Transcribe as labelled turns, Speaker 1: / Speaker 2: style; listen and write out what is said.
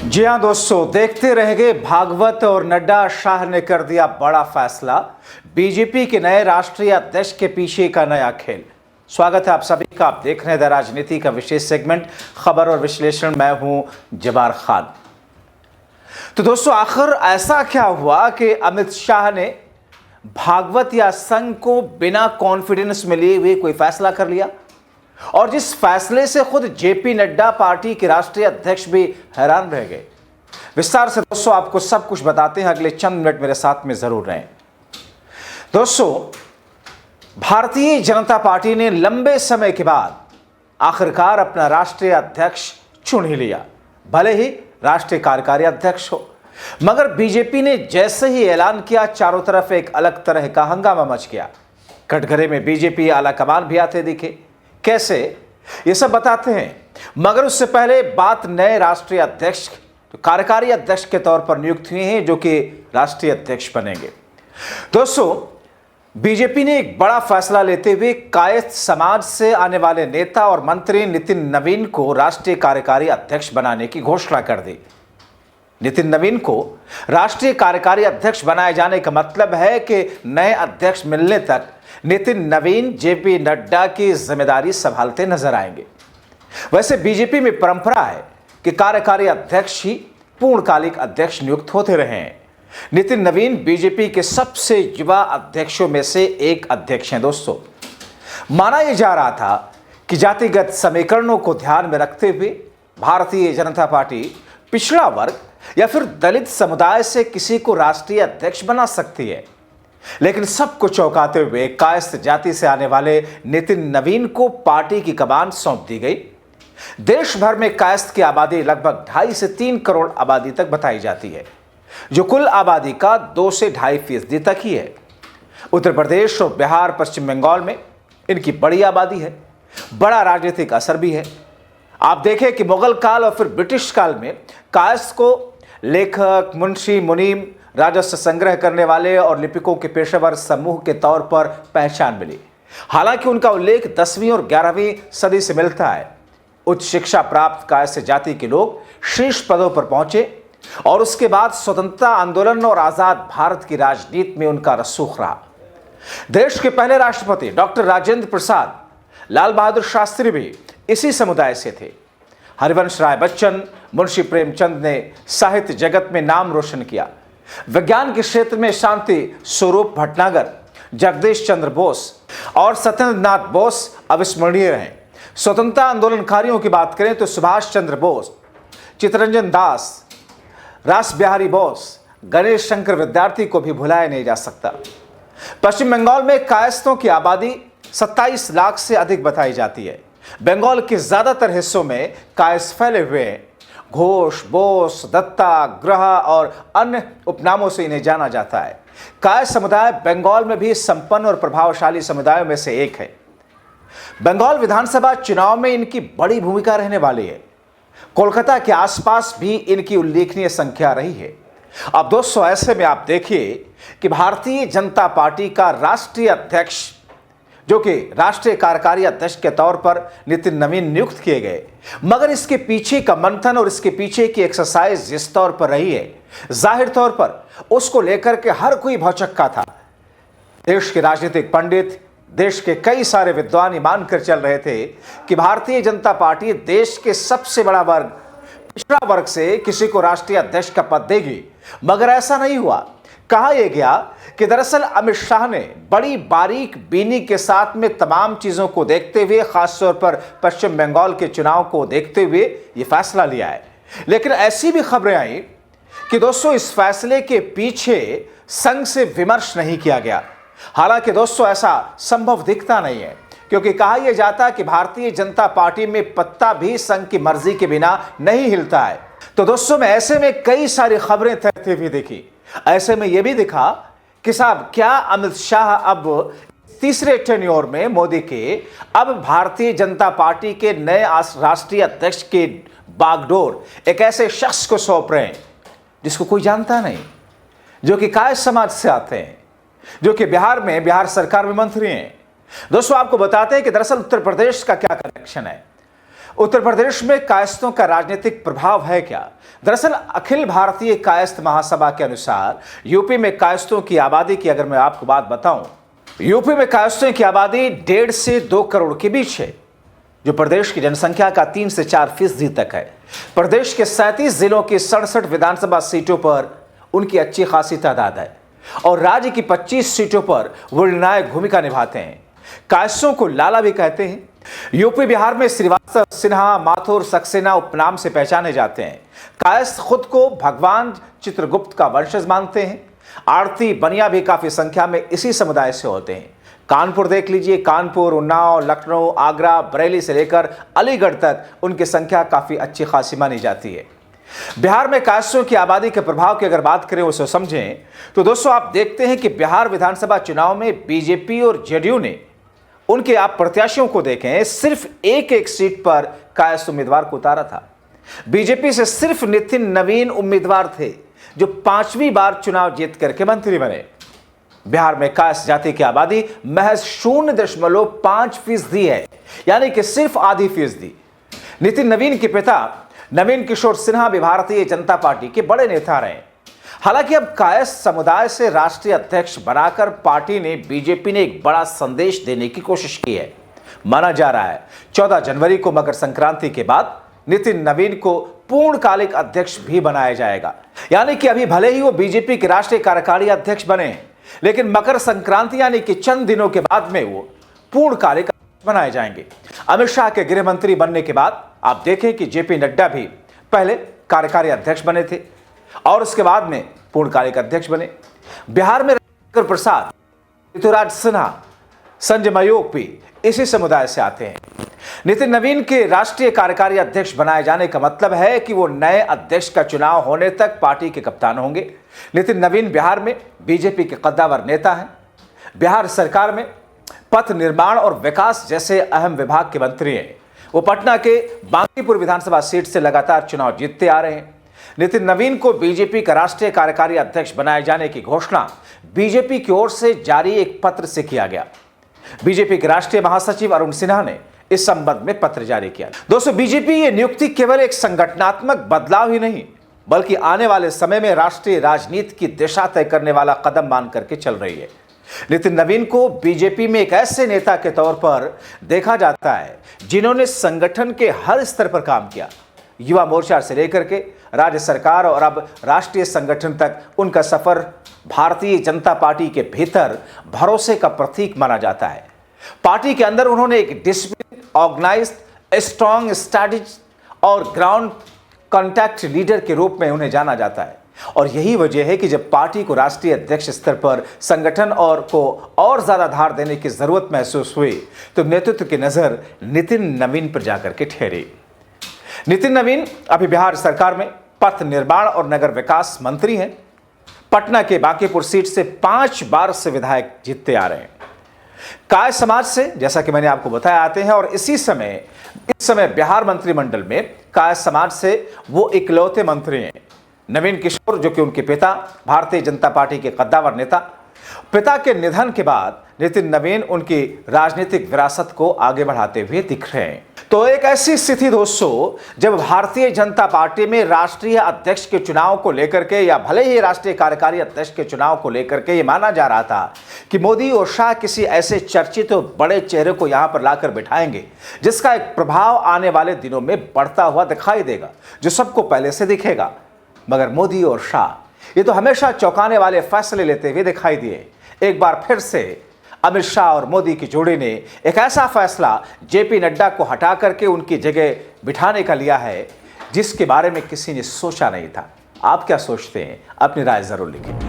Speaker 1: जी हाँ दोस्तों, देखते रह गए भागवत और नड्डा। शाह ने कर दिया बड़ा फैसला। बीजेपी के नए राष्ट्रीय अध्यक्ष के पीछे का नया खेल। स्वागत है आप सभी का। आप देख रहे हैं द राजनीति का विशेष सेगमेंट खबर और विश्लेषण। मैं हूं जबार खान। तो दोस्तों, आखिर ऐसा क्या हुआ कि अमित शाह ने भागवत या संघ को बिना कॉन्फिडेंस में लिए हुए कोई फैसला कर लिया, और जिस फैसले से खुद जेपी नड्डा पार्टी के राष्ट्रीय अध्यक्ष भी हैरान रह गए। विस्तार से दोस्तों आपको सब कुछ बताते हैं, अगले चंद मिनट मेरे साथ में जरूर रहें। दोस्तों, भारतीय जनता पार्टी ने लंबे समय के बाद आखिरकार अपना राष्ट्रीय अध्यक्ष चुन ही लिया, भले ही राष्ट्रीय कार्यकारी अध्यक्ष हो। मगर बीजेपी ने जैसे ही ऐलान किया, चारों तरफ एक अलग तरह का हंगामा मच गया। कटघरे में बीजेपी आला कमान भी आते दिखे। कैसे, ये सब बताते हैं। मगर उससे पहले बात नए राष्ट्रीय अध्यक्ष, जो कार्यकारी अध्यक्ष के तौर पर नियुक्त हुए हैं, जो कि राष्ट्रीय अध्यक्ष बनेंगे। दोस्तों, बीजेपी ने एक बड़ा फैसला लेते हुए कायस्थ समाज से आने वाले नेता और मंत्री नितिन नवीन को राष्ट्रीय कार्यकारी अध्यक्ष बनाने की घोषणा कर दी। नितिन नवीन को राष्ट्रीय कार्यकारी अध्यक्ष बनाए जाने का मतलब है कि नए अध्यक्ष मिलने तक नितिन नवीन जेपी नड्डा की जिम्मेदारी संभालते नजर आएंगे। वैसे बीजेपी में परंपरा है कि कार्यकारी अध्यक्ष ही पूर्णकालिक अध्यक्ष नियुक्त होते रहे हैं। नितिन नवीन बीजेपी के सबसे युवा अध्यक्षों में से एक अध्यक्ष हैं। दोस्तों, माना यह जा रहा था कि जातिगत समीकरणों को ध्यान में रखते हुए भारतीय जनता पार्टी पिछड़ा वर्ग या फिर दलित समुदाय से किसी को राष्ट्रीय अध्यक्ष बना सकती है। लेकिन सबको चौंकाते हुए कायस्थ जाति से आने वाले नितिन नवीन को पार्टी की कमान सौंप दी गई। देश भर में कायस्थ की आबादी लगभग 2.5 से 3 करोड़ आबादी तक बताई जाती है, जो कुल आबादी का 2 से 2.5% तक ही है। उत्तर प्रदेश और बिहार, पश्चिम बंगाल में इनकी बड़ी आबादी है, बड़ा राजनीतिक असर भी है। आप देखें कि मुगल काल और फिर ब्रिटिश काल में कायस्थ को लेखक, मुंशी, मुनीम, राजस्व संग्रह करने वाले और लिपिकों के पेशेवर समूह के तौर पर पहचान मिली। हालांकि उनका उल्लेख 10वीं और 11वीं सदी से मिलता है। उच्च शिक्षा प्राप्त कायस्थ जाति के लोग शीर्ष पदों पर पहुंचे और उसके बाद स्वतंत्रता आंदोलन और आजाद भारत की राजनीति में उनका रसूख रहा। देश के पहले राष्ट्रपति डॉक्टर राजेंद्र प्रसाद, लाल बहादुर शास्त्री भी इसी समुदाय से थे। हरिवंश राय बच्चन, मुंशी प्रेमचंद ने साहित्य जगत में नाम रोशन किया। विज्ञान के क्षेत्र में शांति स्वरूप भटनागर, जगदीश चंद्र बोस और सत्येंद्र नाथ बोस अविस्मरणीय रहे। स्वतंत्रता आंदोलनकारियों की बात करें तो सुभाष चंद्र बोस, चित्तरंजन दास, रास बिहारी बोस, गणेश शंकर विद्यार्थी को भी भुलाया नहीं जा सकता। पश्चिम बंगाल में कायस्थों की आबादी 27 लाख से अधिक बताई जाती है। बंगाल के ज्यादातर हिस्सों में कायस्थ फैले हुए हैं। घोष, बोस, दत्ता, ग्रह और अन्य उपनामों से इन्हें जाना जाता है। कायस्थ समुदाय बंगाल में भी संपन्न और प्रभावशाली समुदायों में से एक है। बंगाल विधानसभा चुनाव में इनकी बड़ी भूमिका रहने वाली है। कोलकाता के आसपास भी इनकी उल्लेखनीय संख्या रही है। अब दोस्तों, ऐसे में आप देखिए कि भारतीय जनता पार्टी का राष्ट्रीय अध्यक्ष, जो कि राष्ट्रीय कार्यकारी अध्यक्ष के तौर पर नितिन नवीन नियुक्त किए गए, मगर इसके पीछे का मंथन और इसके पीछे की एक्सरसाइज जिस तौर पर रही है, जाहिर तौर पर उसको लेकर के हर कोई भौचक्का था। देश के राजनीतिक पंडित, देश के कई सारे विद्वान ये मानकर चल रहे थे कि भारतीय जनता पार्टी देश के सबसे बड़ा वर्ग, पिछड़ा वर्ग से किसी को राष्ट्रीय अध्यक्ष का पद देगी। मगर ऐसा नहीं हुआ। कहा यह गया कि दरअसल अमित शाह ने बड़ी बारीक बीनी के साथ में तमाम चीजों को देखते हुए, खासतौर पर पश्चिम बंगाल के चुनाव को देखते हुए यह फैसला लिया है। लेकिन ऐसी भी खबरें आई कि दोस्तों, इस फैसले के पीछे संघ से विमर्श नहीं किया गया। हालांकि दोस्तों, ऐसा संभव दिखता नहीं है, क्योंकि कहा यह जाता है कि भारतीय जनता पार्टी में पत्ता भी संघ की मर्जी के बिना नहीं हिलता है। तो दोस्तों, मैं ऐसे में कई सारी खबरें तैरती हुई देखी। ऐसे में यह भी दिखा कि साहब, क्या अमित शाह अब तीसरे टेन्योर में मोदी के अब भारतीय जनता पार्टी के नए राष्ट्रीय अध्यक्ष के बागडोर एक ऐसे शख्स को सौंप रहे हैं जिसको कोई जानता नहीं, जो कि कायस्थ समाज से आते हैं, जो कि बिहार सरकार में मंत्री हैं। दोस्तों, आपको बताते हैं कि दरअसल उत्तर प्रदेश का क्या कनेक्शन है। उत्तर प्रदेश में कायस्थों का राजनीतिक प्रभाव है क्या? दरअसल अखिल भारतीय कायस्थ महासभा के अनुसार यूपी में कायस्थों की आबादी की अगर मैं आपको बात बताऊं, यूपी में कायस्थों की आबादी 1.5 से 2 करोड़ के बीच है, जो प्रदेश की जनसंख्या का 3 से 4% तक है। प्रदेश के 37 जिलों की 67 विधानसभा सीटों पर उनकी अच्छी खासी तादाद है और राज्य की 25 सीटों पर वो निर्णायक भूमिका निभाते हैं। कायस्थों को लाला भी कहते हैं। यूपी बिहार में श्रीवास्तव, सिन्हा, माथुर, सक्सेना उपनाम से पहचाने जाते हैं। कायस्थ खुद को भगवान चित्रगुप्त का वंशज मानते हैं। आरती, बनिया भी काफी संख्या में इसी समुदाय से होते हैं। कानपुर देख लीजिए, कानपुर, उन्नाव, लखनऊ, आगरा, बरेली से लेकर अलीगढ़ तक उनकी संख्या काफी अच्छी खासी मानी जाती है। बिहार में कायस्थों की आबादी के प्रभाव की अगर बात करें, उसे समझें तो दोस्तों आप देखते हैं कि बिहार विधानसभा चुनाव में बीजेपी और जेडीयू ने उनके आप प्रत्याशियों को देखें, सिर्फ एक सीट पर कायस्थ उम्मीदवार को उतारा था। बीजेपी से सिर्फ नितिन नवीन उम्मीदवार थे जो 5वीं बार चुनाव जीत करके मंत्री बने। बिहार में कायस्थ जाति की आबादी महज 0.5% है, यानी कि सिर्फ आधी फीसदी। नितिन नवीन के पिता नवीन किशोर सिन्हा भी भारतीय जनता पार्टी के बड़े नेता रहे। हालांकि अब कायस्थ समुदाय से राष्ट्रीय अध्यक्ष बनाकर पार्टी ने बीजेपी ने एक बड़ा संदेश देने की कोशिश की है। माना जा रहा है 14 जनवरी को मकर संक्रांति के बाद नितिन नवीन को पूर्णकालिक अध्यक्ष भी बनाया जाएगा। यानी कि अभी भले ही वो बीजेपी के राष्ट्रीय कार्यकारी अध्यक्ष बने हैं, लेकिन मकर संक्रांति यानी कि चंद दिनों के बाद में वो पूर्णकालिक बनाए जाएंगे। अमित शाह के गृह मंत्री बनने के बाद आप देखें कि जेपी नड्डा भी पहले कार्यकारी अध्यक्ष बने थे और उसके बाद में पूर्णकालिक अध्यक्ष बने। बिहार में रविशंकर प्रसाद, ऋतुराज सिन्हा, संजय मयूख भी इसी समुदाय से आते हैं। नितिन नवीन के राष्ट्रीय कार्यकारी अध्यक्ष बनाए जाने का मतलब है कि वो नए अध्यक्ष का चुनाव होने तक पार्टी के कप्तान होंगे। नितिन नवीन बिहार में बीजेपी के कद्दावर नेता हैं। बिहार सरकार में पथ निर्माण और विकास जैसे अहम विभाग के मंत्री हैं। वो पटना के बांकीपुर विधानसभा सीट से लगातार चुनाव जीतते आ रहे हैं। नितिन नवीन को बीजेपी का राष्ट्रीय कार्यकारी अध्यक्ष बनाए जाने की घोषणा बीजेपी की ओर से जारी एक पत्र से किया गया। बीजेपी के राष्ट्रीय महासचिव अरुण सिन्हा ने इस संबंध में पत्र जारी किया। दोस्तों, बीजेपी ये नियुक्ति केवल एक संगठनात्मक बदलाव ही नहीं, बल्कि आने वाले समय में राष्ट्रीय राजनीति की दिशा तय करने वाला कदम मान करके चल रही है। नितिन नवीन को बीजेपी में एक ऐसे नेता के तौर पर देखा जाता है जिन्होंने संगठन के हर स्तर पर काम किया। युवा मोर्चा से लेकर के राज्य सरकार और अब राष्ट्रीय संगठन तक उनका सफर भारतीय जनता पार्टी के भीतर भरोसे का प्रतीक माना जाता है। पार्टी के अंदर उन्होंने एक डिसिप्लिन, ऑर्गेनाइज्ड, स्ट्रॉन्ग स्ट्रैटेजी और ग्राउंड कॉन्टैक्ट लीडर के रूप में उन्हें जाना जाता है। और यही वजह है कि जब पार्टी को राष्ट्रीय अध्यक्ष स्तर पर संगठन और ज्यादा धार देने की जरूरत महसूस हुई तो नेतृत्व की नजर नितिन नवीन पर जाकर के ठहरी। नितिन नवीन अभी बिहार सरकार में पथ निर्माण और नगर विकास मंत्री हैं। पटना के बांकीपुर सीट से 5 बार से विधायक जीतते आ रहे हैं। काय समाज से, जैसा कि मैंने आपको बताया, आते हैं और इस समय बिहार मंत्रिमंडल में काय समाज से वो इकलौते मंत्री हैं। नवीन किशोर, जो कि उनके पिता भारतीय जनता पार्टी के कद्दावर नेता, पिता के निधन के बाद नितिन नवीन उनकी राजनीतिक विरासत को आगे बढ़ाते हुए दिख रहे हैं। तो एक ऐसी स्थिति दोस्तों, जब भारतीय जनता पार्टी में राष्ट्रीय अध्यक्ष के चुनाव को लेकर के या भले ही राष्ट्रीय कार्यकारी अध्यक्ष के चुनाव को लेकर के ये माना जा रहा था कि मोदी और शाह किसी ऐसे चर्चित और बड़े चेहरे को यहां पर लाकर बिठाएंगे जिसका एक प्रभाव आने वाले दिनों में बढ़ता हुआ दिखाई देगा, जो सबको पहले से दिखेगा। मगर मोदी और शाह ये तो हमेशा चौंकाने वाले फैसले लेते हुए दिखाई दिए। एक बार फिर से अमित शाह और मोदी की जोड़ी ने एक ऐसा फैसला जेपी नड्डा को हटा करके उनकी जगह बिठाने का लिया है जिसके बारे में किसी ने सोचा नहीं था। आप क्या सोचते हैं? अपनी राय जरूर लिखें।